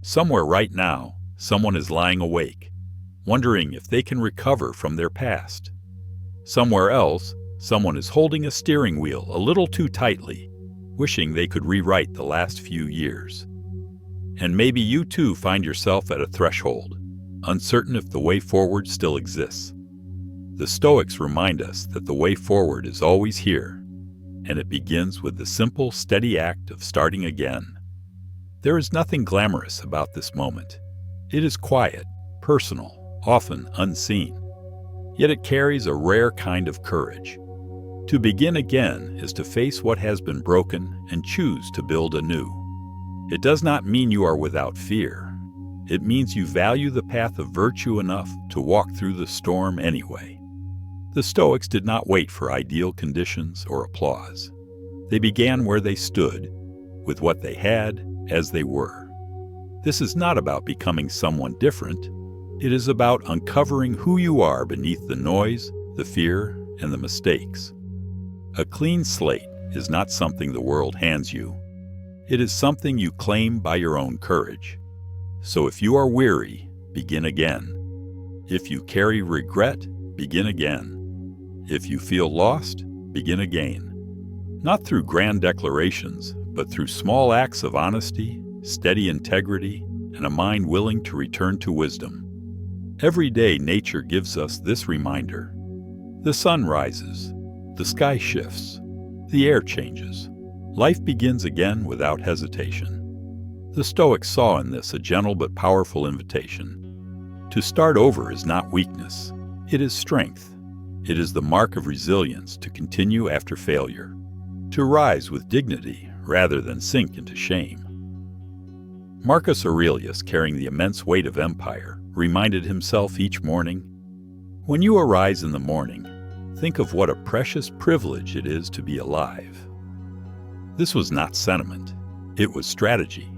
Somewhere right now, someone is lying awake, wondering if they can recover from their past. Somewhere else, someone is holding a steering wheel a little too tightly, wishing they could rewrite the last few years. And maybe you too find yourself at a threshold, uncertain if the way forward still exists. The Stoics remind us that the way forward is always here, and it begins with the simple, steady act of starting again. There is nothing glamorous about this moment. It is quiet, personal, often unseen. Yet it carries a rare kind of courage. To begin again is to face what has been broken and choose to build anew. It does not mean you are without fear. It means you value the path of virtue enough to walk through the storm anyway. The Stoics did not wait for ideal conditions or applause. They began where they stood, with what they had, as they were. This is not about becoming someone different. It is about uncovering who you are beneath the noise, the fear, and the mistakes. A clean slate is not something the world hands you. It is something you claim by your own courage. So if you are weary, begin again. If you carry regret, begin again. If you feel lost, begin again. Not through grand declarations, but through small acts of honesty, steady integrity, and a mind willing to return to wisdom. Every day nature gives us this reminder. The sun rises, the sky shifts, the air changes. Life begins again without hesitation. The Stoics saw in this a gentle but powerful invitation. To start over is not weakness, it is strength. It is the mark of resilience to continue after failure, to rise with dignity rather than sink into shame. Marcus Aurelius, carrying the immense weight of empire, reminded himself each morning, "When you arise in the morning, think of what a precious privilege it is to be alive." This was not sentiment, it was strategy.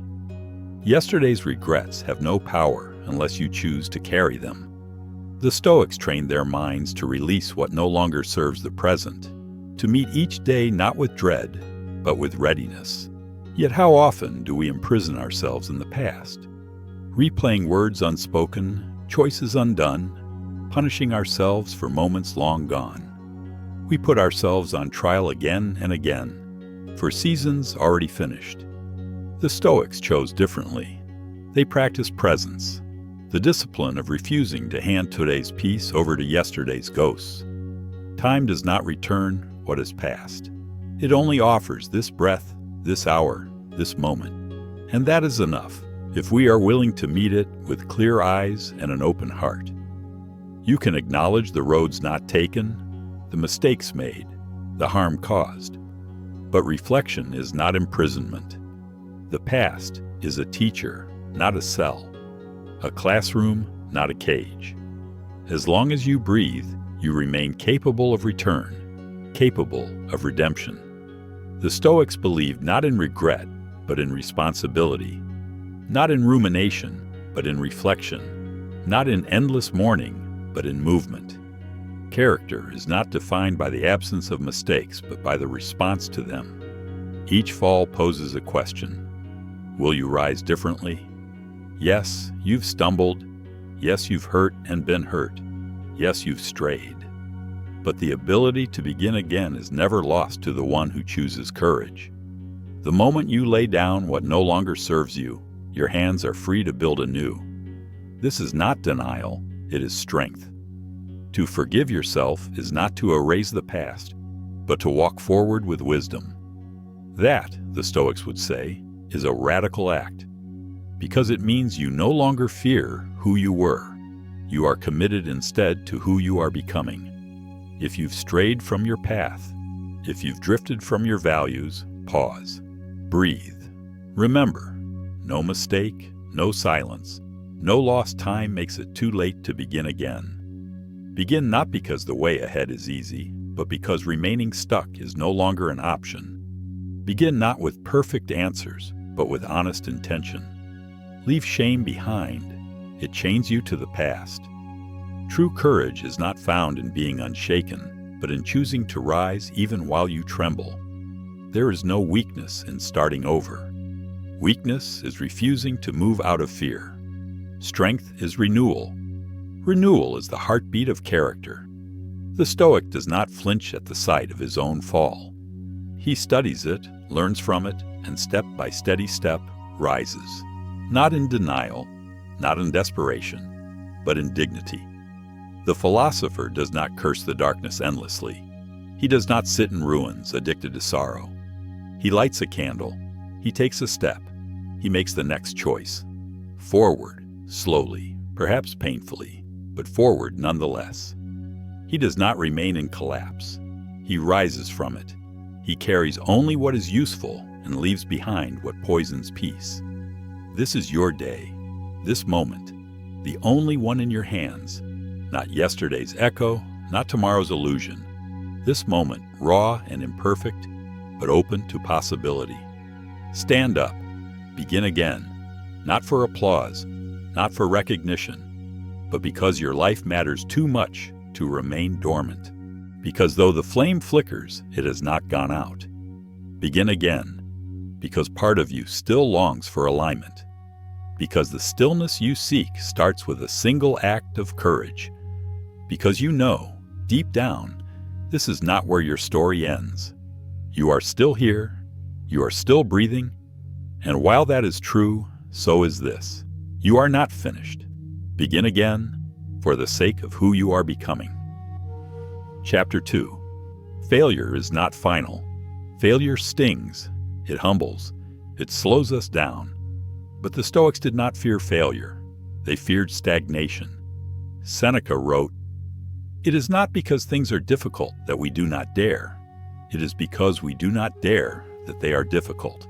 Yesterday's regrets have no power unless you choose to carry them. The Stoics trained their minds to release what no longer serves the present, to meet each day not with dread, but with readiness. Yet how often do we imprison ourselves in the past, replaying words unspoken, choices undone, punishing ourselves for moments long gone? We put ourselves on trial again and again, for seasons already finished. The Stoics chose differently. They practiced presence, the discipline of refusing to hand today's peace over to yesterday's ghosts. Time does not return what is past. It only offers this breath, this hour, this moment. And that is enough, if we are willing to meet it with clear eyes and an open heart. You can acknowledge the roads not taken, the mistakes made, the harm caused. But reflection is not imprisonment. The past is a teacher, not a cell. A classroom, not a cage. As long as you breathe, you remain capable of return, capable of redemption. The Stoics believed not in regret, but in responsibility. Not in rumination, but in reflection. Not in endless mourning, but in movement. Character is not defined by the absence of mistakes, but by the response to them. Each fall poses a question. Will you rise differently? Yes, you've stumbled. Yes, you've hurt and been hurt. Yes, you've strayed. But the ability to begin again is never lost to the one who chooses courage. The moment you lay down what no longer serves you, your hands are free to build anew. This is not denial, it is strength. To forgive yourself is not to erase the past, but to walk forward with wisdom. That, the Stoics would say, is a radical act, because it means you no longer fear who you were. You are committed instead to who you are becoming. If you've strayed from your path, if you've drifted from your values, pause, breathe. Remember, no mistake, no silence, no lost time makes it too late to begin again. Begin not because the way ahead is easy, but because remaining stuck is no longer an option. Begin not with perfect answers, but with honest intention. Leave shame behind. It chains you to the past. True courage is not found in being unshaken, but in choosing to rise even while you tremble. There is no weakness in starting over. Weakness is refusing to move out of fear. Strength is renewal. Renewal is the heartbeat of character. The Stoic does not flinch at the sight of his own fall. He studies it, learns from it, and step by steady step rises. Not in denial, not in desperation, but in dignity. The philosopher does not curse the darkness endlessly. He does not sit in ruins, addicted to sorrow. He lights a candle. He takes a step. He makes the next choice. Forward, slowly, perhaps painfully, but forward nonetheless. He does not remain in collapse. He rises from it. He carries only what is useful and leaves behind what poisons peace. This is your day, this moment, the only one in your hands, not yesterday's echo, not tomorrow's illusion. This moment, raw and imperfect, but open to possibility. Stand up, begin again, not for applause, not for recognition, but because your life matters too much to remain dormant. Because though the flame flickers, it has not gone out. Begin again, because part of you still longs for alignment. Because the stillness you seek starts with a single act of courage. Because you know, deep down, this is not where your story ends. You are still here, you are still breathing, and while that is true, so is this. You are not finished. Begin again, for the sake of who you are becoming. Chapter 2. Failure is not final. Failure stings, it humbles, it slows us down. But the Stoics did not fear failure. They feared stagnation. Seneca wrote, "It is not because things are difficult that we do not dare. It is because we do not dare that they are difficult."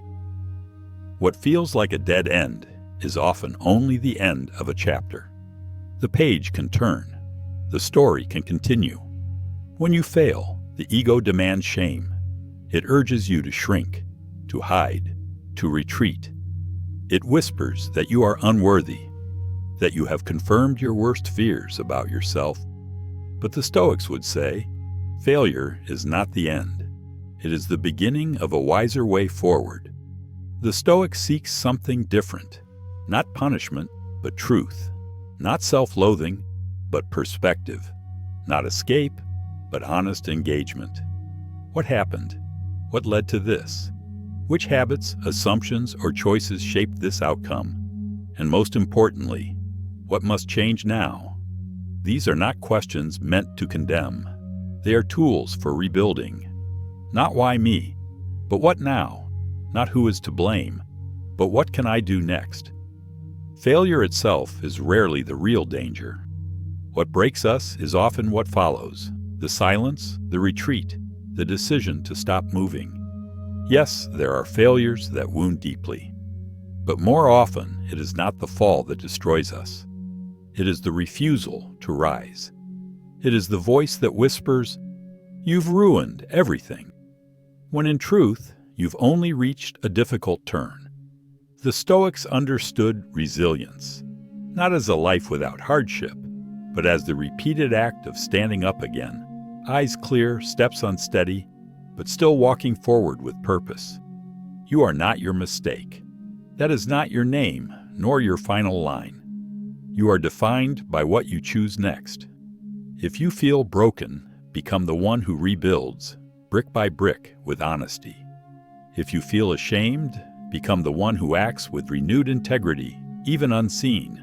What feels like a dead end is often only the end of a chapter. The page can turn. The story can continue. When you fail, the ego demands shame. It urges you to shrink, to hide, to retreat. It whispers that you are unworthy, that you have confirmed your worst fears about yourself. But the Stoics would say, failure is not the end. It is the beginning of a wiser way forward. The Stoic seeks something different, not punishment, but truth, not self-loathing, but perspective, not escape, but honest engagement. What happened? What led to this? Which habits, assumptions, or choices shaped this outcome? And most importantly, what must change now? These are not questions meant to condemn. They are tools for rebuilding. Not why me, but what now? Not who is to blame, but what can I do next? Failure itself is rarely the real danger. What breaks us is often what follows: the silence, the retreat, the decision to stop moving. Yes, there are failures that wound deeply. But more often, it is not the fall that destroys us. It is the refusal to rise. It is the voice that whispers, "You've ruined everything," when in truth, you've only reached a difficult turn. The Stoics understood resilience, not as a life without hardship, but as the repeated act of standing up again, eyes clear, steps unsteady, but still walking forward with purpose. You are not your mistake. That is not your name, nor your final line. You are defined by what you choose next. If you feel broken, become the one who rebuilds, brick by brick, with honesty. If you feel ashamed, become the one who acts with renewed integrity, even unseen.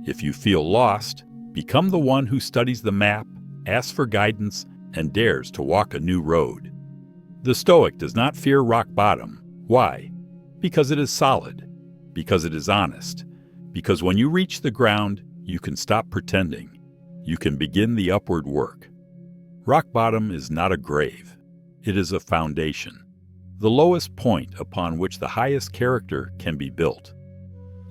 If you feel lost, become the one who studies the map, asks for guidance, and dares to walk a new road. The Stoic does not fear rock bottom. Why? Because it is solid. Because it is honest. Because when you reach the ground, you can stop pretending. You can begin the upward work. Rock bottom is not a grave. It is a foundation, the lowest point upon which the highest character can be built.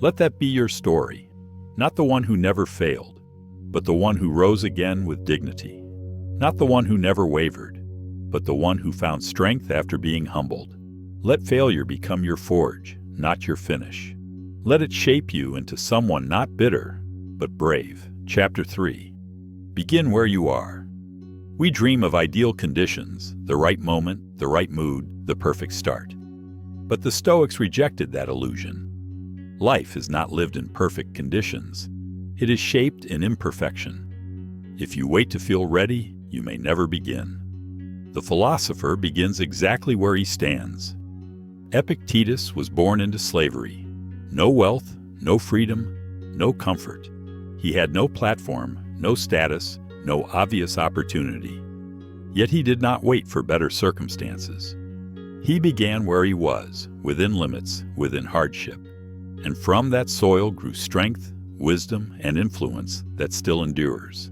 Let that be your story, not the one who never failed, but the one who rose again with dignity. Not the one who never wavered, but the one who found strength after being humbled. Let failure become your forge, not your finish. Let it shape you into someone not bitter, but brave. Chapter 3. Begin where you are. We dream of ideal conditions, the right moment, the right mood, the perfect start. But the Stoics rejected that illusion. Life is not lived in perfect conditions. It is shaped in imperfection. If you wait to feel ready, you may never begin. The philosopher begins exactly where he stands. Epictetus was born into slavery. No wealth, no freedom, no comfort. He had no platform, no status, no obvious opportunity. Yet he did not wait for better circumstances. He began where he was, within limits, within hardship. And from that soil grew strength, wisdom, and influence that still endures.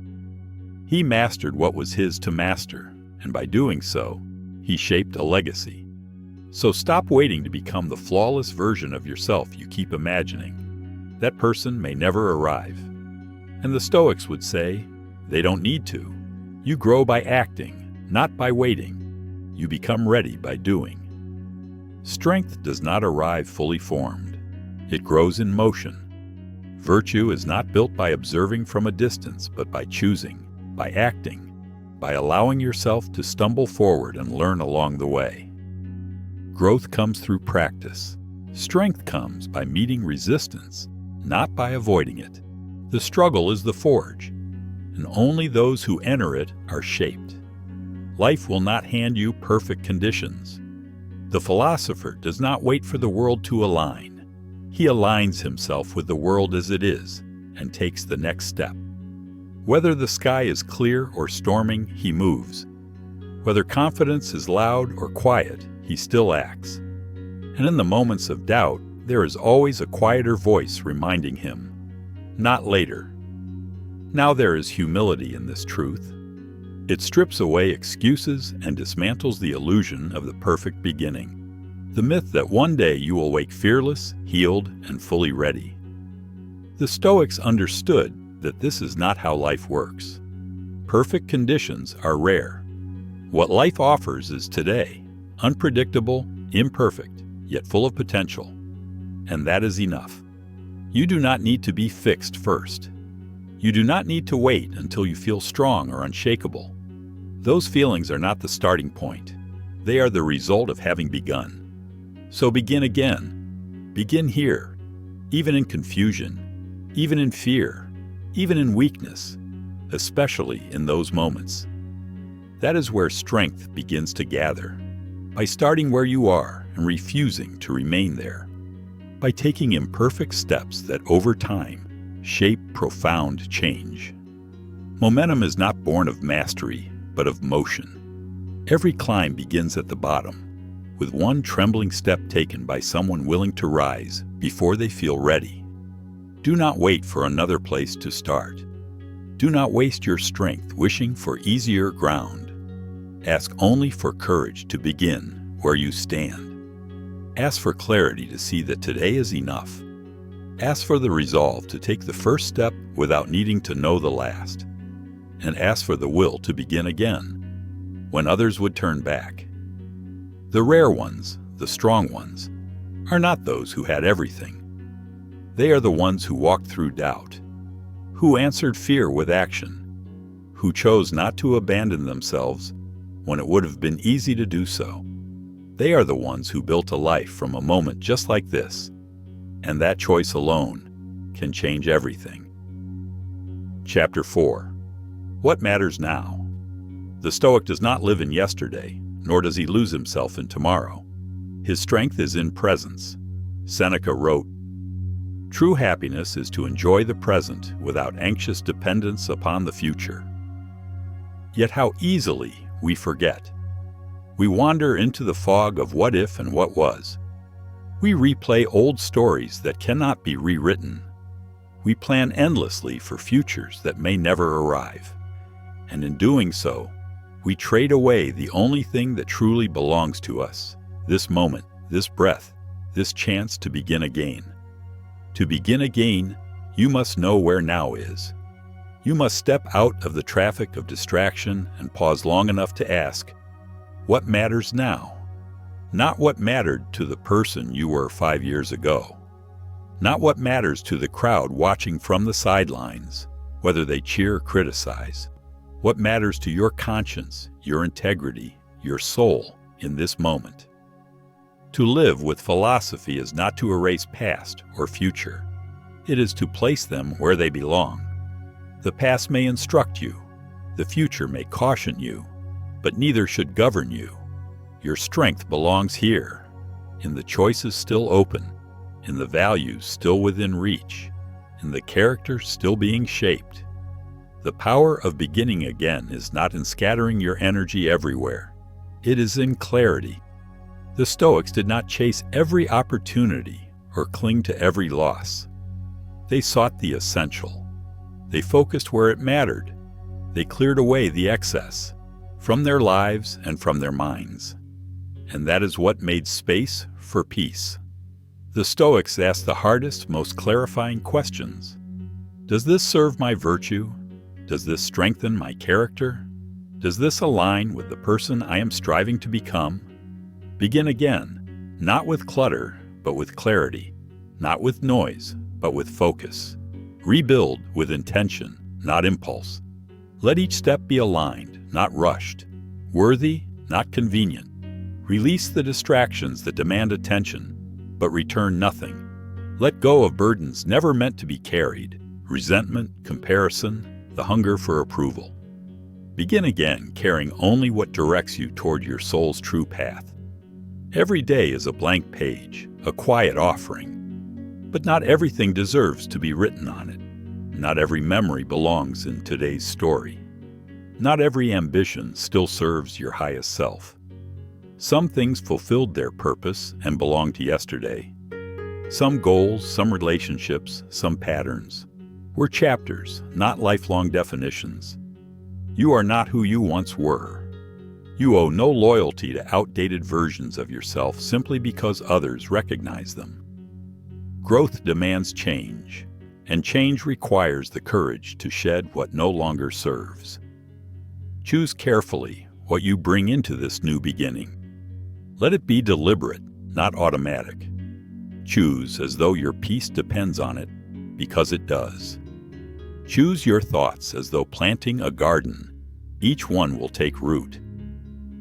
He mastered what was his to master, and by doing so, he shaped a legacy. So stop waiting to become the flawless version of yourself you keep imagining. That person may never arrive. And the Stoics would say, they don't need to. You grow by acting, not by waiting. You become ready by doing. Strength does not arrive fully formed. It grows in motion. Virtue is not built by observing from a distance, but by choosing, by acting, by allowing yourself to stumble forward and learn along the way. Growth comes through practice. Strength comes by meeting resistance, not by avoiding it. The struggle is the forge, and only those who enter it are shaped. Life will not hand you perfect conditions. The philosopher does not wait for the world to align. He aligns himself with the world as it is and takes the next step. Whether the sky is clear or storming, he moves. Whether confidence is loud or quiet, he still acts. And in the moments of doubt, there is always a quieter voice reminding him, not later. Now there is humility in this truth. It strips away excuses and dismantles the illusion of the perfect beginning, the myth that one day you will wake fearless, healed, and fully ready. The Stoics understood that this is not how life works. Perfect conditions are rare. What life offers is today, unpredictable, imperfect, yet full of potential. And that is enough. You do not need to be fixed first. You do not need to wait until you feel strong or unshakable. Those feelings are not the starting point. They are the result of having begun. So begin again. Begin here, even in confusion, even in fear, even in weakness, especially in those moments. That is where strength begins to gather, by starting where you are and refusing to remain there, by taking imperfect steps that over time shape profound change. Momentum is not born of mastery, but of motion. Every climb begins at the bottom, with one trembling step taken by someone willing to rise before they feel ready. Do not wait for another place to start. Do not waste your strength wishing for easier ground. Ask only for courage to begin where you stand. Ask for clarity to see that today is enough. Ask for the resolve to take the first step without needing to know the last. And ask for the will to begin again, when others would turn back. The rare ones, the strong ones, are not those who had everything. They are the ones who walked through doubt, who answered fear with action, who chose not to abandon themselves when it would have been easy to do so. They are the ones who built a life from a moment just like this, and that choice alone can change everything. Chapter 4. What matters now? The Stoic does not live in yesterday, nor does he lose himself in tomorrow. His strength is in presence. Seneca wrote, "True happiness is to enjoy the present without anxious dependence upon the future." Yet how easily we forget. We wander into the fog of what if and what was. We replay old stories that cannot be rewritten. We plan endlessly for futures that may never arrive. And in doing so, we trade away the only thing that truly belongs to us, this moment, this breath, this chance to begin again. To begin again, you must know where now is. You must step out of the traffic of distraction and pause long enough to ask, what matters now? Not what mattered to the person you were 5 years ago. Not what matters to the crowd watching from the sidelines, whether they cheer or criticize. What matters to your conscience, your integrity, your soul in this moment. To live with philosophy is not to erase past or future. It is to place them where they belong. The past may instruct you, the future may caution you, but neither should govern you. Your strength belongs here, in the choices still open, in the values still within reach, in the character still being shaped. The power of beginning again is not in scattering your energy everywhere. It is in clarity. The Stoics did not chase every opportunity or cling to every loss. They sought the essential. They focused where it mattered. They cleared away the excess from their lives and from their minds. And that is what made space for peace. The Stoics asked the hardest, most clarifying questions. Does this serve my virtue? Does this strengthen my character? Does this align with the person I am striving to become? Begin again, not with clutter, but with clarity, not with noise, but with focus. Rebuild with intention, not impulse. Let each step be aligned, not rushed. Worthy, not convenient. Release the distractions that demand attention, but return nothing. Let go of burdens never meant to be carried. Resentment, comparison, the hunger for approval. Begin again, carrying only what directs you toward your soul's true path. Every day is a blank page, a quiet offering. But not everything deserves to be written on it. Not every memory belongs in today's story. Not every ambition still serves your highest self. Some things fulfilled their purpose and belong to yesterday. Some goals, some relationships, some patterns were chapters, not lifelong definitions. You are not who you once were. You owe no loyalty to outdated versions of yourself simply because others recognize them. Growth demands change, and change requires the courage to shed what no longer serves. Choose carefully what you bring into this new beginning. Let it be deliberate, not automatic. Choose as though your peace depends on it, because it does. Choose your thoughts as though planting a garden. Each one will take root.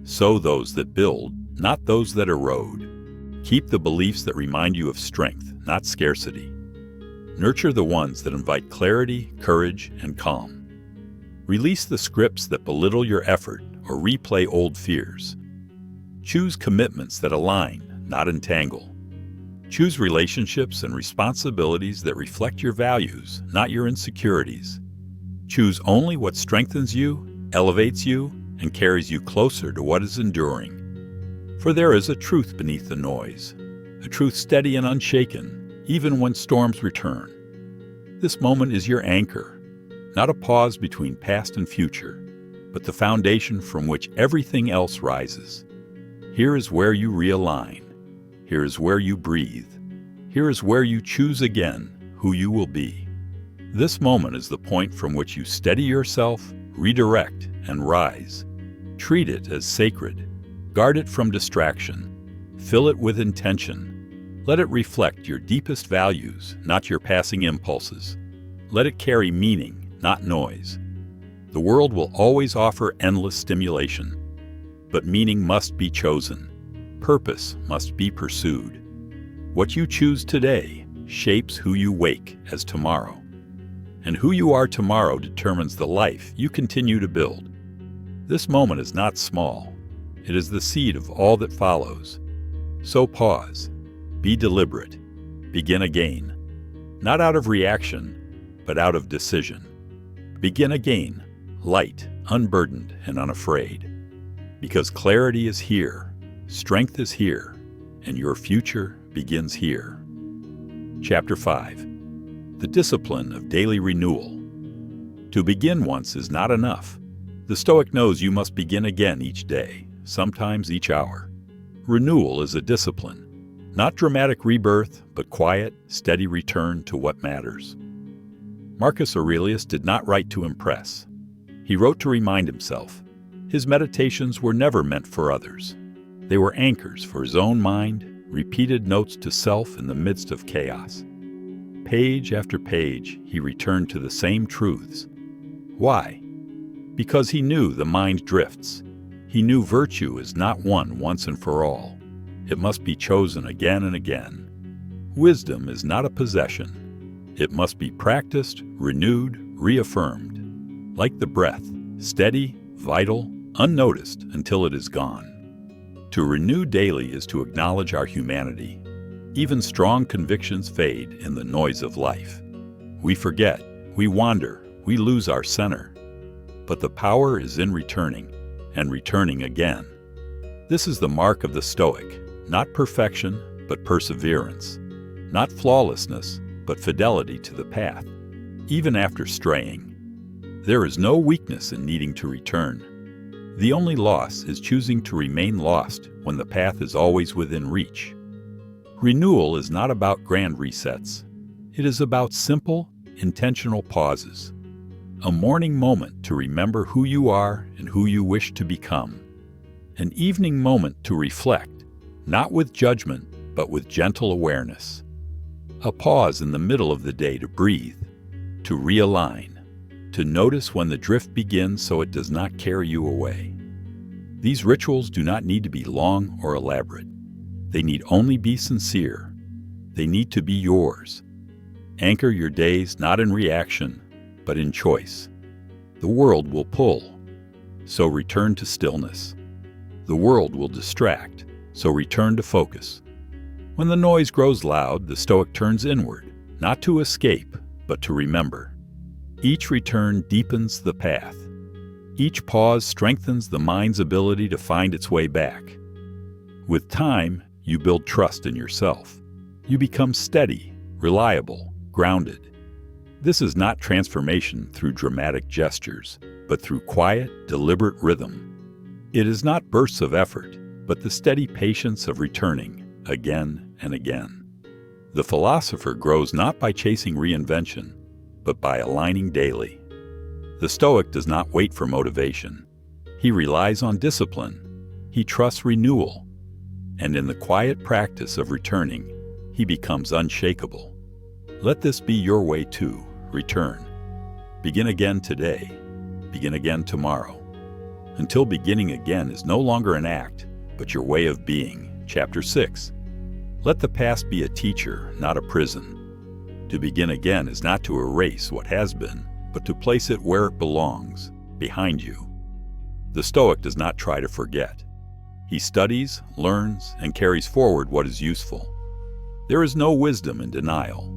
Sow those that build, not those that erode. Keep the beliefs that remind you of strength, not scarcity. Nurture the ones that invite clarity, courage, and calm. Release the scripts that belittle your effort or replay old fears. Choose commitments that align, not entangle. Choose relationships and responsibilities that reflect your values, not your insecurities. Choose only what strengthens you, elevates you, and carries you closer to what is enduring. For there is a truth beneath the noise, a truth steady and unshaken, even when storms return. This moment is your anchor, not a pause between past and future, but the foundation from which everything else rises. Here is where you realign. Here is where you breathe. Here is where you choose again who you will be. This moment is the point from which you steady yourself, redirect, and rise. Treat it as sacred. Guard it from distraction. Fill it with intention. Let it reflect your deepest values, not your passing impulses. Let it carry meaning, not noise. The world will always offer endless stimulation, but meaning must be chosen. Purpose must be pursued. What you choose today shapes who you wake as tomorrow. And who you are tomorrow determines the life you continue to build. This moment is not small. It is the seed of all that follows. So pause. Be deliberate. Begin again. Not out of reaction, but out of decision. Begin again, light, unburdened, and unafraid. Because clarity is here, strength is here, and your future begins here. Chapter 5. The discipline of daily renewal. To begin once is not enough. The Stoic knows you must begin again each day, sometimes each hour. Renewal is a discipline, not dramatic rebirth, but quiet, steady return to what matters. Marcus Aurelius did not write to impress. He wrote to remind himself. His meditations were never meant for others. They were anchors for his own mind, repeated notes to self in the midst of chaos. Page after page, he returned to the same truths. Why? Because he knew the mind drifts. He knew virtue is not won once and for all. It must be chosen again and again. Wisdom is not a possession. It must be practiced, renewed, reaffirmed. Like the breath, steady, vital, unnoticed until it is gone. To renew daily is to acknowledge our humanity. Even strong convictions fade in the noise of life. We forget, we wander, we lose our center. But the power is in returning, and returning again. This is the mark of the Stoic, not perfection, but perseverance. Not flawlessness, but fidelity to the path, even after straying. There is no weakness in needing to return. The only loss is choosing to remain lost when the path is always within reach. Renewal is not about grand resets. It is about simple, intentional pauses. A morning moment to remember who you are and who you wish to become. An evening moment to reflect, not with judgment, but with gentle awareness. A pause in the middle of the day to breathe, to realign, to notice when the drift begins so it does not carry you away. These rituals do not need to be long or elaborate. They need only be sincere. They need to be yours. Anchor your days not in reaction, but in choice. The world will pull, so return to stillness. The world will distract, so return to focus. When the noise grows loud, the Stoic turns inward, not to escape, but to remember. Each return deepens the path. Each pause strengthens the mind's ability to find its way back. With time, you build trust in yourself. You become steady, reliable, grounded. This is not transformation through dramatic gestures, but through quiet, deliberate rhythm. It is not bursts of effort, but the steady patience of returning again and again. The philosopher grows not by chasing reinvention, but by aligning daily. The Stoic does not wait for motivation. He relies on discipline. He trusts renewal. And in the quiet practice of returning, he becomes unshakable. Let this be your way too. Return. Begin again today. Begin again tomorrow. Until beginning again is no longer an act, but your way of being. Chapter 6. Let the past be a teacher, not a prison. To begin again is not to erase what has been, but to place it where it belongs, behind you. The Stoic does not try to forget. He studies, learns, and carries forward what is useful. There is no wisdom in denial,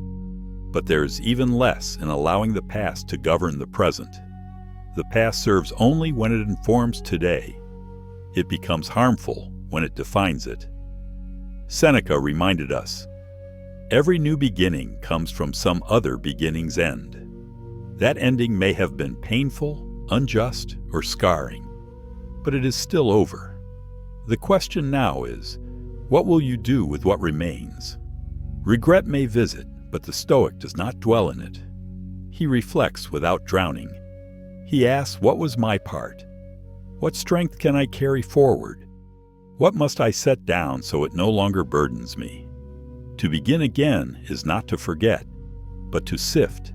but there is even less in allowing the past to govern the present. The past serves only when it informs today. It becomes harmful when it defines it. Seneca reminded us, every new beginning comes from some other beginning's end. That ending may have been painful, unjust, or scarring, but it is still over. The question now is, what will you do with what remains? Regret may visit, but the Stoic does not dwell in it. He reflects without drowning. He asks, what was my part? What strength can I carry forward? What must I set down so it no longer burdens me? To begin again is not to forget, but to sift,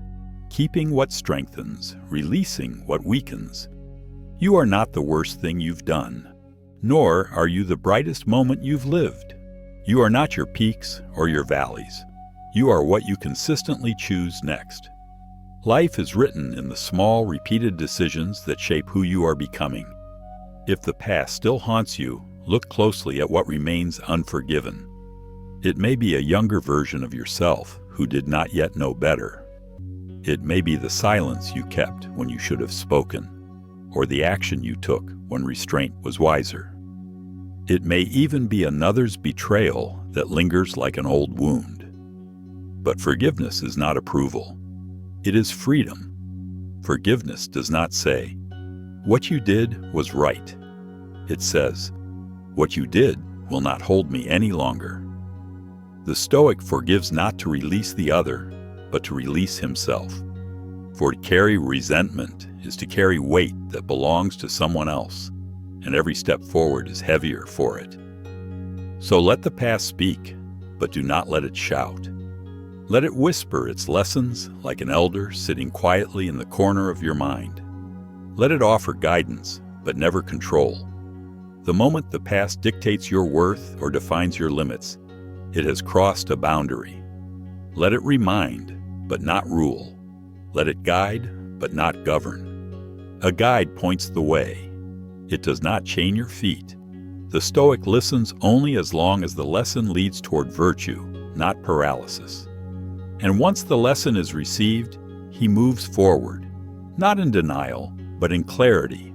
keeping what strengthens, releasing what weakens. You are not the worst thing you've done, nor are you the brightest moment you've lived. You are not your peaks or your valleys. You are what you consistently choose next. Life is written in the small, repeated decisions that shape who you are becoming. If the past still haunts you, look closely at what remains unforgiven. It may be a younger version of yourself who did not yet know better. It may be the silence you kept when you should have spoken, or the action you took when restraint was wiser. It may even be another's betrayal that lingers like an old wound. But forgiveness is not approval. It is freedom. Forgiveness does not say, "What you did was right." It says, "What you did will not hold me any longer." The Stoic forgives not to release the other, but to release himself. For to carry resentment is to carry weight that belongs to someone else, and every step forward is heavier for it. So let the past speak, but do not let it shout. Let it whisper its lessons like an elder sitting quietly in the corner of your mind. Let it offer guidance, but never control. The moment the past dictates your worth or defines your limits, it has crossed a boundary. Let it remind, but not rule. Let it guide, but not govern. A guide points the way. It does not chain your feet. The Stoic listens only as long as the lesson leads toward virtue, not paralysis. And once the lesson is received, he moves forward, not in denial, but in clarity,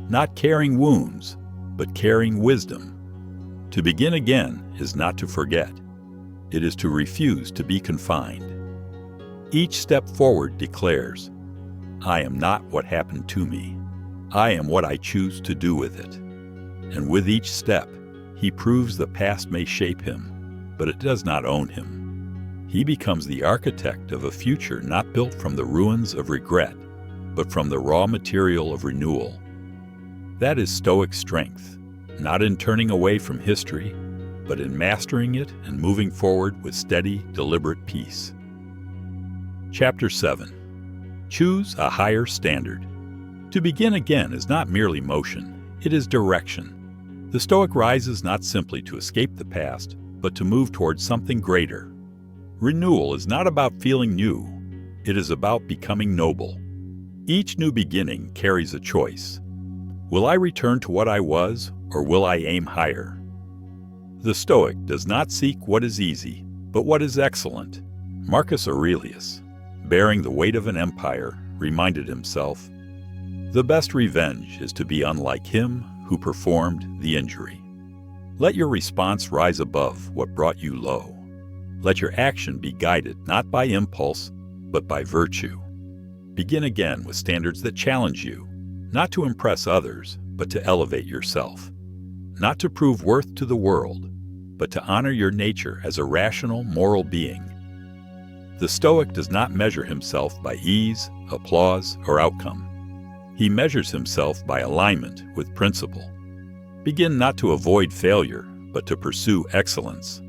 not carrying wounds, but carrying wisdom. To begin again is not to forget. It is to refuse to be confined. Each step forward declares, I am not what happened to me. I am what I choose to do with it. And with each step, he proves the past may shape him, but it does not own him. He becomes the architect of a future not built from the ruins of regret, but from the raw material of renewal. That is Stoic strength, not in turning away from history, but in mastering it and moving forward with steady, deliberate peace. Chapter 7. Choose a higher standard. To begin again is not merely motion, it is direction. The Stoic rises not simply to escape the past, but to move towards something greater. Renewal is not about feeling new, it is about becoming noble. Each new beginning carries a choice. Will I return to what I was, or will I aim higher? The Stoic does not seek what is easy, but what is excellent. Marcus Aurelius, bearing the weight of an empire, reminded himself, the best revenge is to be unlike him who performed the injury. Let your response rise above what brought you low. Let your action be guided not by impulse, but by virtue. Begin again with standards that challenge you, not to impress others, but to elevate yourself. Not to prove worth to the world, but to honor your nature as a rational, moral being. The Stoic does not measure himself by ease, applause, or outcome. He measures himself by alignment with principle. Begin not to avoid failure, but to pursue excellence.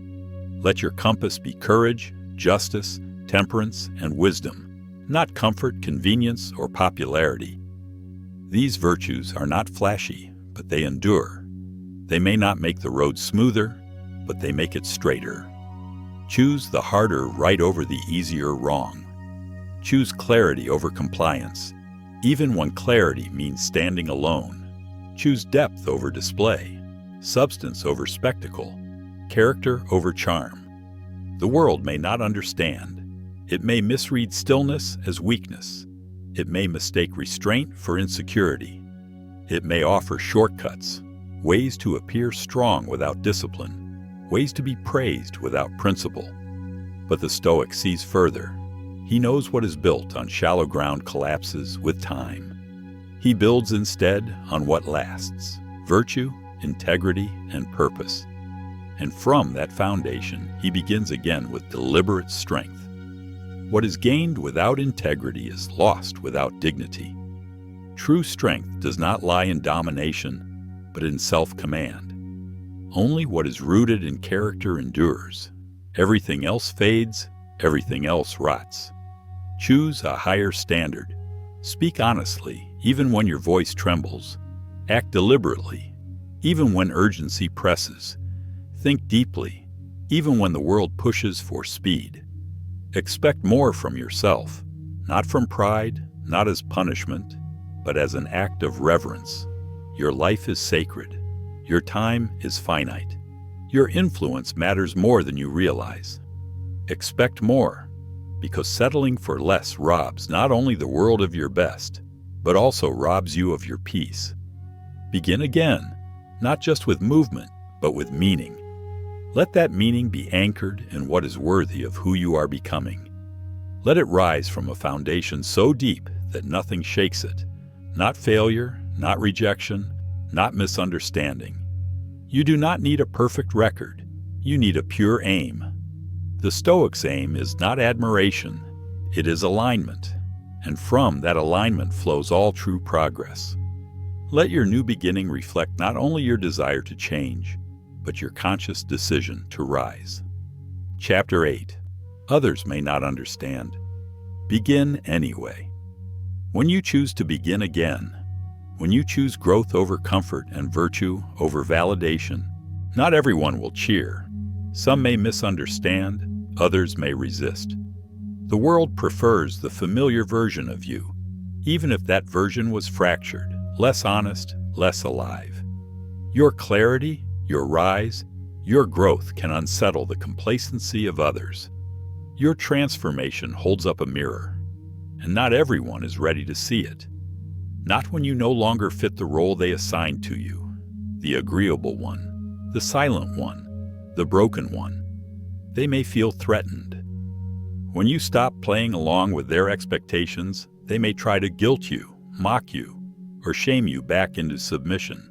Let your compass be courage, justice, temperance, and wisdom, not comfort, convenience, or popularity. These virtues are not flashy, but they endure. They may not make the road smoother, but they make it straighter. Choose the harder right over the easier wrong. Choose clarity over compliance, even when clarity means standing alone. Choose depth over display, substance over spectacle, character over charm. The world may not understand. It may misread stillness as weakness. It may mistake restraint for insecurity. It may offer shortcuts, ways to appear strong without discipline, ways to be praised without principle. But the Stoic sees further. He knows what is built on shallow ground collapses with time. He builds instead on what lasts: virtue, integrity, and purpose. And from that foundation, he begins again with deliberate strength. What is gained without integrity is lost without dignity. True strength does not lie in domination, but in self-command. Only what is rooted in character endures. Everything else fades, everything else rots. Choose a higher standard. Speak honestly, even when your voice trembles. Act deliberately, even when urgency presses. Think deeply, even when the world pushes for speed. Expect more from yourself, not from pride, not as punishment, but as an act of reverence. Your life is sacred. Your time is finite. Your influence matters more than you realize. Expect more, because settling for less robs not only the world of your best, but also robs you of your peace. Begin again, not just with movement, but with meaning. Let that meaning be anchored in what is worthy of who you are becoming. Let it rise from a foundation so deep that nothing shakes it. Not failure, not rejection, not misunderstanding. You do not need a perfect record. You need a pure aim. The Stoic's aim is not admiration, it is alignment, and from that alignment flows all true progress. Let your new beginning reflect not only your desire to change, but your conscious decision to rise. Chapter 8. Others may not understand. Begin anyway. When you choose to begin again, When you choose growth over comfort and virtue over validation, not everyone will cheer. Some may misunderstand, others may resist. The world prefers the familiar version of you, even if that version was fractured, less honest, less alive. Your clarity, your rise, your growth can unsettle the complacency of others. Your transformation holds up a mirror, and not everyone is ready to see it. Not when you no longer fit the role they assigned to you, the agreeable one, the silent one, the broken one. They may feel threatened. When you stop playing along with their expectations, they may try to guilt you, mock you, or shame you back into submission.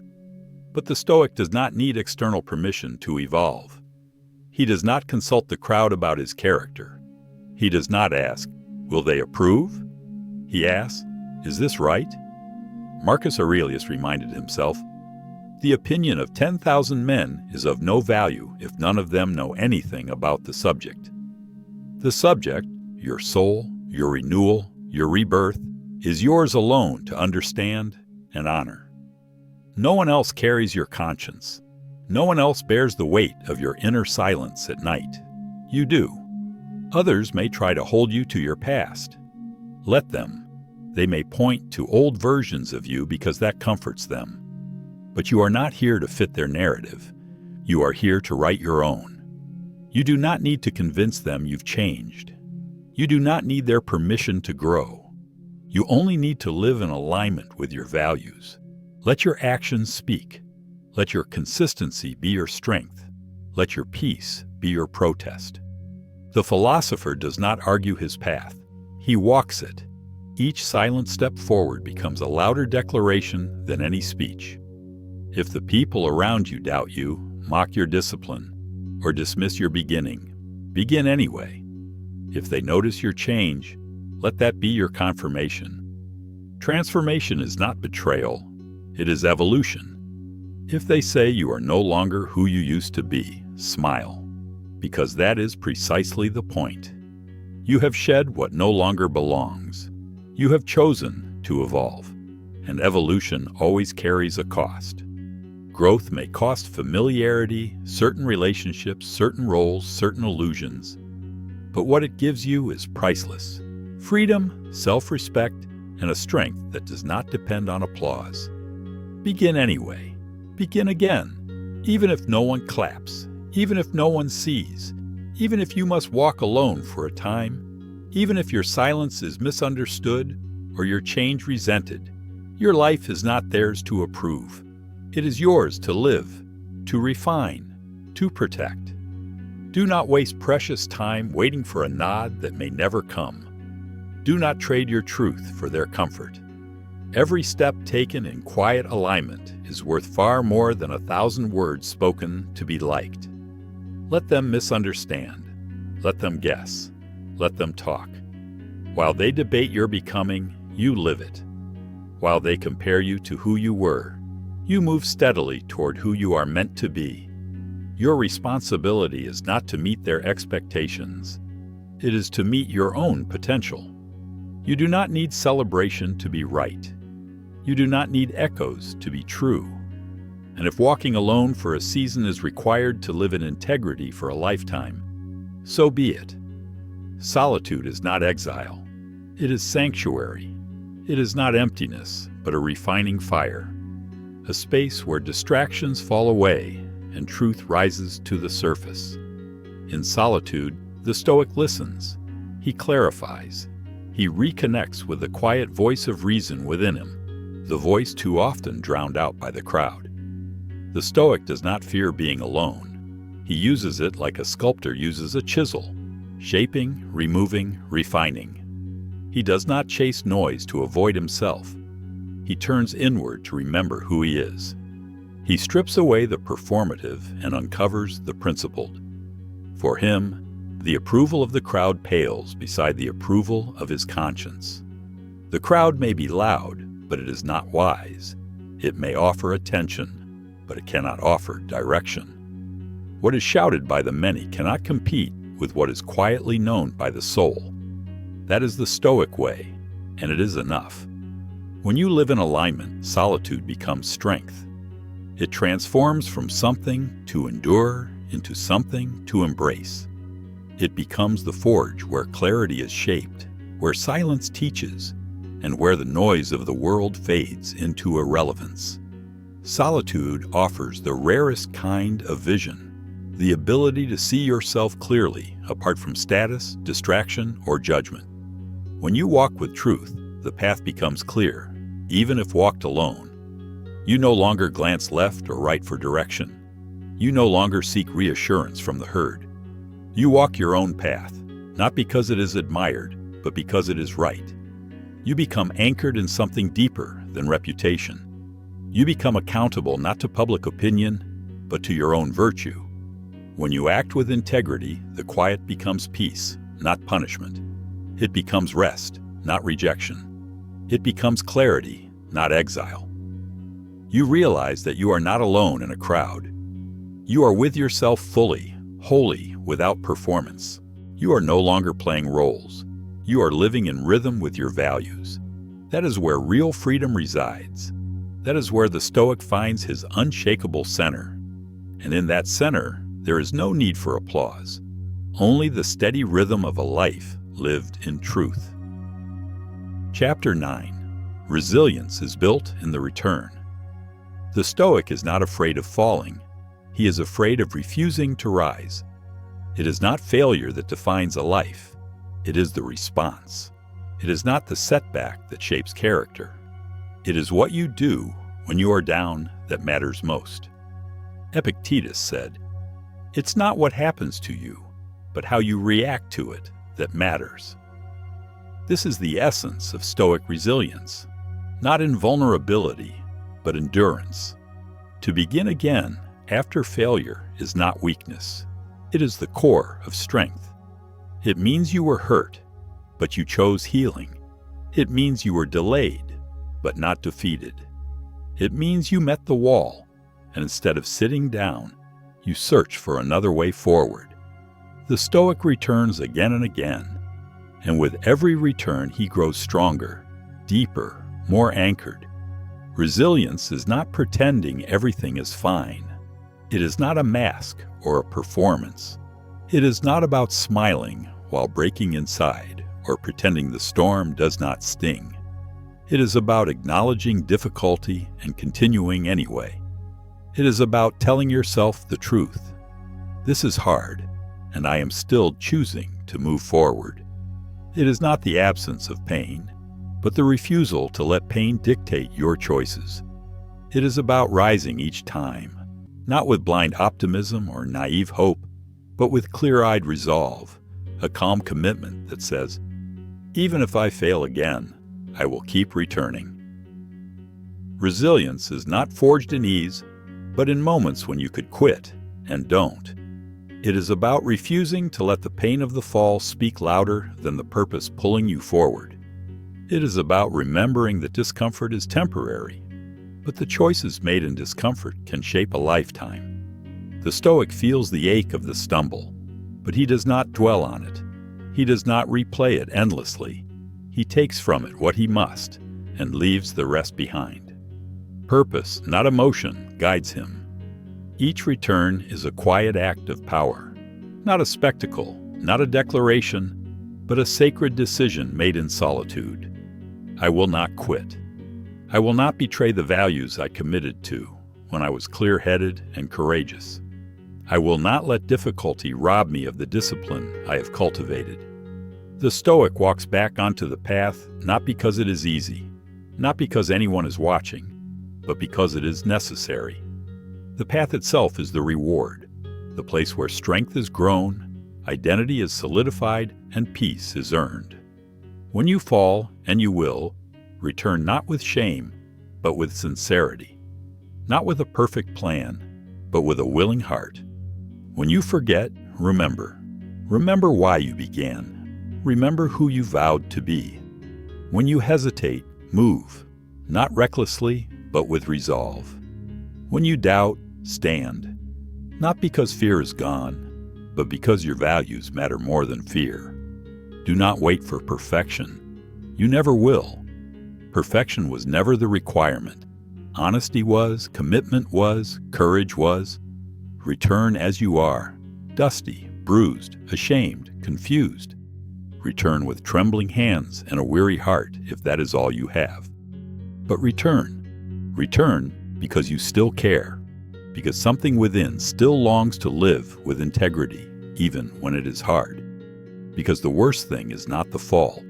But the Stoic does not need external permission to evolve. He does not consult the crowd about his character. He does not ask, "Will they approve?" He asks, "Is this right?" Marcus Aurelius reminded himself, "The opinion of 10,000 men is of no value if none of them know anything about the subject." The subject, your soul, your renewal, your rebirth, is yours alone to understand and honor. No one else carries your conscience. No one else bears the weight of your inner silence at night. You do. Others may try to hold you to your past. Let them. They may point to old versions of you because that comforts them. But you are not here to fit their narrative. You are here to write your own. You do not need to convince them you've changed. You do not need their permission to grow. You only need to live in alignment with your values. Let your actions speak. Let your consistency be your strength. Let your peace be your protest. The philosopher does not argue his path. He walks it. Each silent step forward becomes a louder declaration than any speech. If the people around you doubt you, mock your discipline, or dismiss your beginning, begin anyway. If they notice your change, let that be your confirmation. Transformation is not betrayal, it is evolution. If they say you are no longer who you used to be, smile, because that is precisely the point. You have shed what no longer belongs. You have chosen to evolve, and evolution always carries a cost. Growth may cost familiarity, certain relationships, certain roles, certain illusions, but what it gives you is priceless. Freedom, self-respect, and a strength that does not depend on applause. Begin anyway. Begin again, even if no one claps, even if no one sees, even if you must walk alone for a time, even if your silence is misunderstood or your change resented. Your life is not theirs to approve. It is yours to live, to refine, to protect. Do not waste precious time waiting for a nod that may never come. Do not trade your truth for their comfort. Every step taken in quiet alignment is worth far more than 1,000 words spoken to be liked. Let them misunderstand. Let them guess. Let them talk. While they debate your becoming, you live it. While they compare you to who you were, you move steadily toward who you are meant to be. Your responsibility is not to meet their expectations. It is to meet your own potential. You do not need celebration to be right. You do not need echoes to be true. And if walking alone for a season is required to live in integrity for a lifetime, so be it. Solitude is not exile. It is sanctuary. It is not emptiness, but a refining fire. A space where distractions fall away and truth rises to the surface. In solitude, the Stoic listens. He clarifies. He reconnects with the quiet voice of reason within him, the voice too often drowned out by the crowd. The Stoic does not fear being alone. He uses it like a sculptor uses a chisel, shaping, removing, refining. He does not chase noise to avoid himself. He turns inward to remember who he is. He strips away the performative and uncovers the principled. For him, the approval of the crowd pales beside the approval of his conscience. The crowd may be loud, but it is not wise. It may offer attention, but it cannot offer direction. What is shouted by the many cannot compete with what is quietly known by the soul. That is the Stoic way, and it is enough. When you live in alignment, solitude becomes strength. It transforms from something to endure into something to embrace. It becomes the forge where clarity is shaped, where silence teaches, and where the noise of the world fades into irrelevance. Solitude offers the rarest kind of vision, the ability to see yourself clearly apart from status, distraction, or judgment. When you walk with truth, the path becomes clear, even if walked alone. You no longer glance left or right for direction. You no longer seek reassurance from the herd. You walk your own path, not because it is admired, but because it is right. You become anchored in something deeper than reputation. You become accountable not to public opinion, but to your own virtue. When you act with integrity, the quiet becomes peace, not punishment. It becomes rest, not rejection. It becomes clarity, not exile. You realize that you are not alone in a crowd. You are with yourself fully, wholly, without performance. You are no longer playing roles. You are living in rhythm with your values. That is where real freedom resides. That is where the Stoic finds his unshakable center. And in that center, there is no need for applause, only the steady rhythm of a life lived in truth. Chapter 9. Resilience is built in the return. The Stoic is not afraid of falling. He is afraid of refusing to rise. It is not failure that defines a life. It is the response. It is not the setback that shapes character. It is what you do when you are down that matters most. Epictetus said, "It's not what happens to you, but how you react to it that matters." This is the essence of Stoic resilience, not invulnerability, but endurance. To begin again after failure is not weakness. It is the core of strength. It means you were hurt, but you chose healing. It means you were delayed, but not defeated. It means you met the wall, and instead of sitting down, you search for another way forward. The Stoic returns again and again, and with every return he grows stronger, deeper, more anchored. Resilience is not pretending everything is fine. It is not a mask or a performance. It is not about smiling while breaking inside or pretending the storm does not sting. It is about acknowledging difficulty and continuing anyway. It is about telling yourself the truth. This is hard, and I am still choosing to move forward. It is not the absence of pain, but the refusal to let pain dictate your choices. It is about rising each time, not with blind optimism or naive hope, but with clear-eyed resolve, a calm commitment that says, "Even if I fail again, I will keep returning." Resilience is not forged in ease, but in moments when you could quit and don't. It is about refusing to let the pain of the fall speak louder than the purpose pulling you forward. It is about remembering that discomfort is temporary, but the choices made in discomfort can shape a lifetime. The Stoic feels the ache of the stumble, but he does not dwell on it. He does not replay it endlessly. He takes from it what he must and leaves the rest behind. Purpose, not emotion, guides him. Each return is a quiet act of power, not a spectacle, not a declaration, but a sacred decision made in solitude. I will not quit. I will not betray the values I committed to when I was clear-headed and courageous. I will not let difficulty rob me of the discipline I have cultivated. The Stoic walks back onto the path not because it is easy, not because anyone is watching, but because it is necessary. The path itself is the reward, the place where strength is grown, identity is solidified, and peace is earned. When you fall, and you will, return not with shame, but with sincerity. Not with a perfect plan, but with a willing heart. When you forget, remember. Remember why you began. Remember who you vowed to be. When you hesitate, move, not recklessly, but with resolve. When you doubt, stand. Not because fear is gone, but because your values matter more than fear. Do not wait for perfection. You never will. Perfection was never the requirement. Honesty was, commitment was, courage was. Return as you are, dusty, bruised, ashamed, confused. Return with trembling hands and a weary heart if that is all you have. But return. Return because you still care, because something within still longs to live with integrity, even when it is hard. Because the worst thing is not the fall,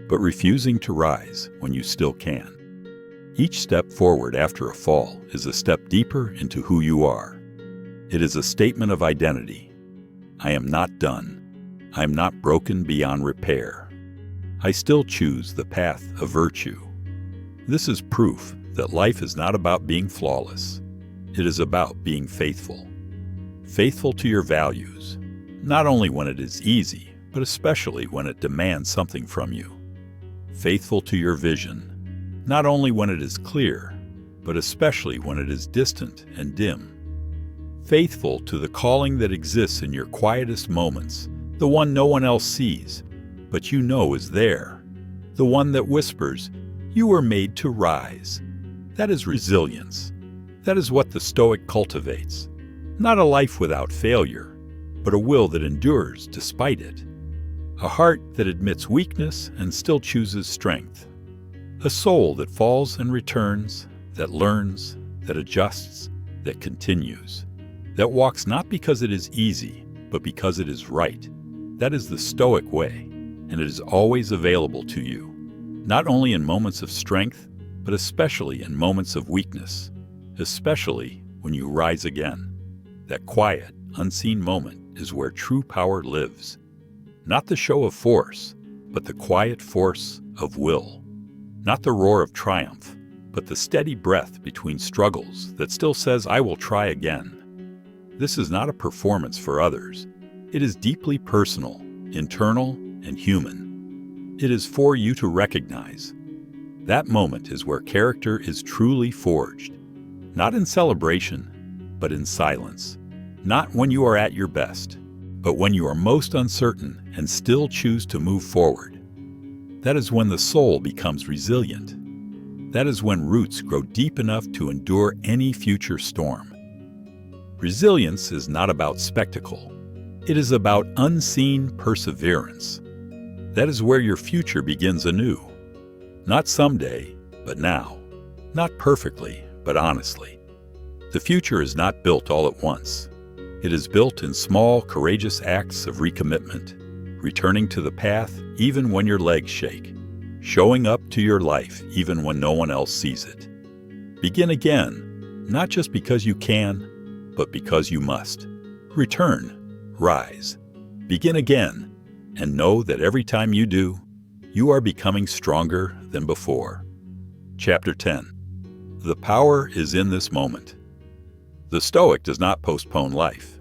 but refusing to rise when you still can. Each step forward after a fall is a step deeper into who you are. It is a statement of identity. I am not done. I am not broken beyond repair. I still choose the path of virtue. This is proof that life is not about being flawless. It is about being faithful. Faithful to your values, not only when it is easy, but especially when it demands something from you. Faithful to your vision, not only when it is clear, but especially when it is distant and dim. Faithful to the calling that exists in your quietest moments, the one no one else sees, but you know is there. The one that whispers, "You were made to rise." That is resilience. That is what the Stoic cultivates. Not a life without failure, but a will that endures despite it. A heart that admits weakness and still chooses strength. A soul that falls and returns, that learns, that adjusts, that continues. That walks not because it is easy, but because it is right. That is the Stoic way, and it is always available to you, not only in moments of strength, but especially in moments of weakness, especially when you rise again. That quiet, unseen moment is where true power lives. Not the show of force, but the quiet force of will. Not the roar of triumph, but the steady breath between struggles that still says, "I will try again." This is not a performance for others. It is deeply personal, internal, and human. It is for you to recognize. That moment is where character is truly forged. Not in celebration, but in silence. Not when you are at your best, but when you are most uncertain and still choose to move forward. That is when the soul becomes resilient. That is when roots grow deep enough to endure any future storm. Resilience is not about spectacle. It is about unseen perseverance. That is where your future begins anew. Not someday, but now. Not perfectly, but honestly. The future is not built all at once. It is built in small, courageous acts of recommitment, returning to the path even when your legs shake, showing up to your life even when no one else sees it. Begin again, not just because you can, but because you must. Return, rise, begin again, and know that every time you do, you are becoming stronger than before. Chapter 10. The power is in this moment. The Stoic does not postpone life.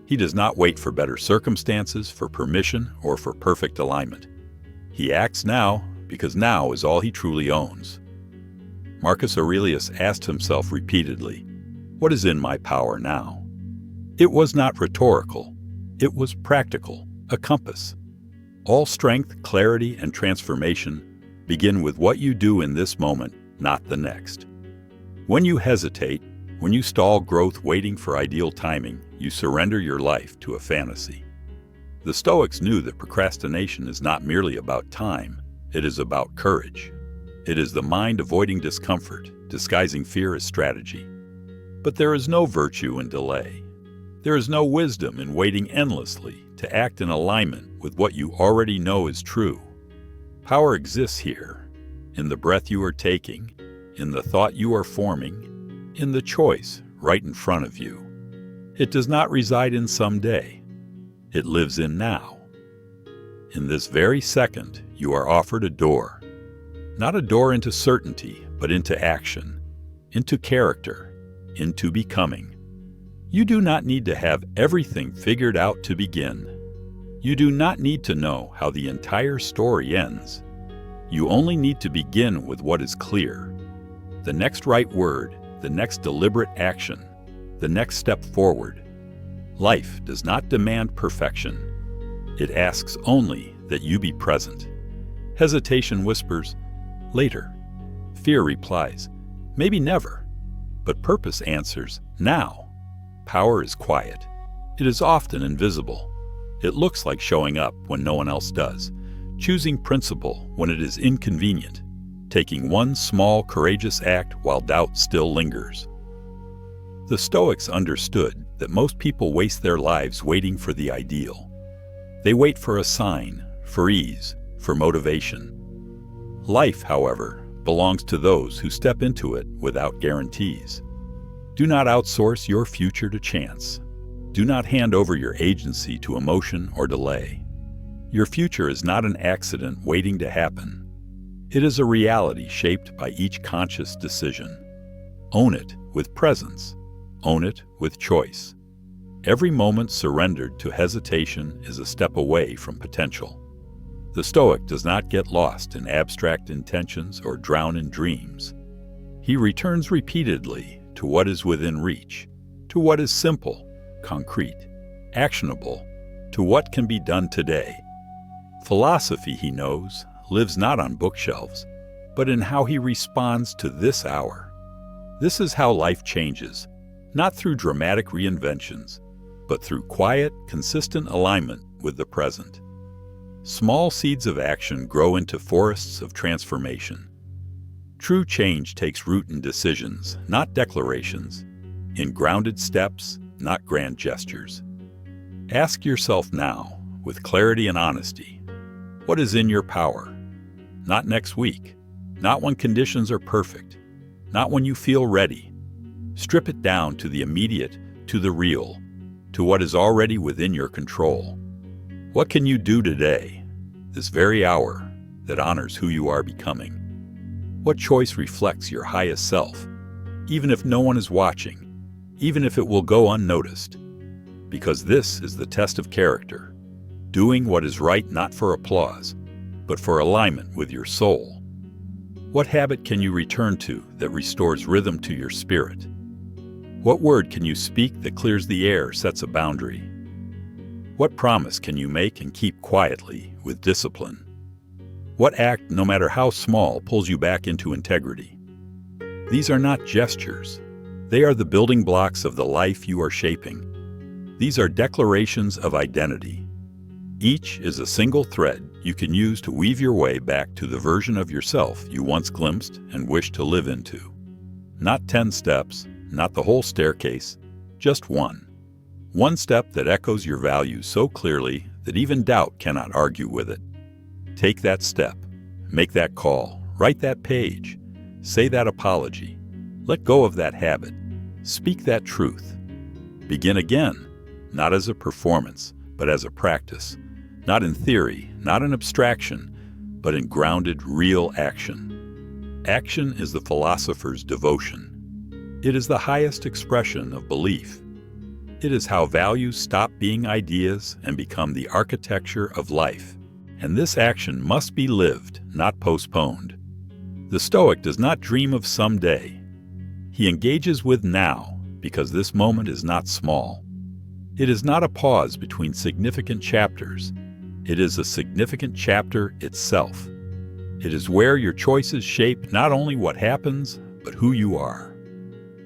He does not wait for better circumstances, for permission, or for perfect alignment. He acts now because now is all he truly owns. Marcus Aurelius asked himself repeatedly, "What is in my power now?" It was not rhetorical. It was practical, a compass. All strength, clarity, and transformation begin with what you do in this moment, not the next. When you hesitate, when you stall growth waiting for ideal timing, you surrender your life to a fantasy. The Stoics knew that procrastination is not merely about time, it is about courage. It is the mind avoiding discomfort, disguising fear as strategy. But there is no virtue in delay. There is no wisdom in waiting endlessly to act in alignment with what you already know is true. Power exists here, in the breath you are taking, in the thought you are forming, in the choice right in front of you. It does not reside in someday. It lives in now. In this very second, you are offered a door. Not a door into certainty, but into action, into character, into becoming. You do not need to have everything figured out to begin. You do not need to know how the entire story ends. You only need to begin with what is clear. The next right word, the next deliberate action, the next step forward. Life does not demand perfection. It asks only that you be present. Hesitation whispers, later. Fear replies, maybe never. But purpose answers, now. Power is quiet. It is often invisible. It looks like showing up when no one else does, choosing principle when it is inconvenient, taking one small, courageous act while doubt still lingers. The Stoics understood that most people waste their lives waiting for the ideal. They wait for a sign, for ease, for motivation. Life, however, belongs to those who step into it without guarantees. Do not outsource your future to chance. Do not hand over your agency to emotion or delay. Your future is not an accident waiting to happen. It is a reality shaped by each conscious decision. Own it with presence. Own it with choice. Every moment surrendered to hesitation is a step away from potential. The Stoic does not get lost in abstract intentions or drown in dreams. He returns repeatedly to what is within reach, to what is simple, concrete, actionable, to what can be done today. Philosophy, he knows, lives not on bookshelves, but in how he responds to this hour. This is how life changes, not through dramatic reinventions, but through quiet, consistent alignment with the present. Small seeds of action grow into forests of transformation. True change takes root in decisions, not declarations, in grounded steps, not grand gestures. Ask yourself now, with clarity and honesty, what is in your power? Not next week, not when conditions are perfect, not when you feel ready. Strip it down to the immediate, to the real, to what is already within your control. What can you do today, this very hour, that honors who you are becoming? What choice reflects your highest self, even if no one is watching, even if it will go unnoticed? Because this is the test of character, doing what is right not for applause, but for alignment with your soul. What habit can you return to that restores rhythm to your spirit? What word can you speak that clears the air, sets a boundary? What promise can you make and keep quietly, with discipline? What act, no matter how small, pulls you back into integrity? These are not gestures. They are the building blocks of the life you are shaping. These are declarations of identity. Each is a single thread you can use to weave your way back to the version of yourself you once glimpsed and wished to live into. Not 10 steps, not the whole staircase, just one. One step that echoes your values so clearly that even doubt cannot argue with it. Take that step, make that call, write that page, say that apology, let go of that habit, speak that truth. Begin again, not as a performance, but as a practice, not in theory, not in abstraction, but in grounded, real action. Action is the philosopher's devotion. It is the highest expression of belief. It is how values stop being ideas and become the architecture of life. And this action must be lived, not postponed. The Stoic does not dream of someday. He engages with now, because this moment is not small. It is not a pause between significant chapters. It is a significant chapter itself. It is where your choices shape not only what happens, but who you are.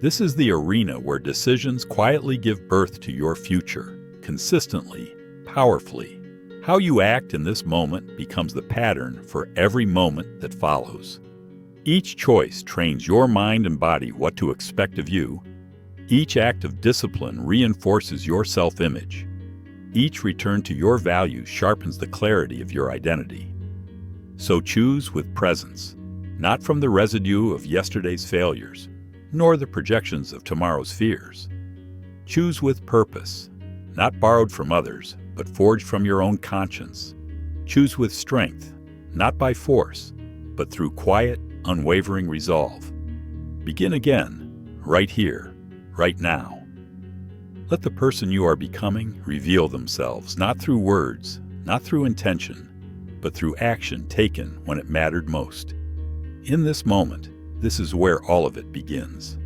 This is the arena where decisions quietly give birth to your future, consistently, powerfully. How you act in this moment becomes the pattern for every moment that follows. Each choice trains your mind and body what to expect of you. Each act of discipline reinforces your self-image. Each return to your values sharpens the clarity of your identity. So choose with presence, not from the residue of yesterday's failures, nor the projections of tomorrow's fears. Choose with purpose, not borrowed from others, but forged from your own conscience. Choose with strength, not by force, but through quiet, unwavering resolve. Begin again, right here, right now. Let the person you are becoming reveal themselves, not through words, not through intention, but through action taken when it mattered most. In this moment, this is where all of it begins.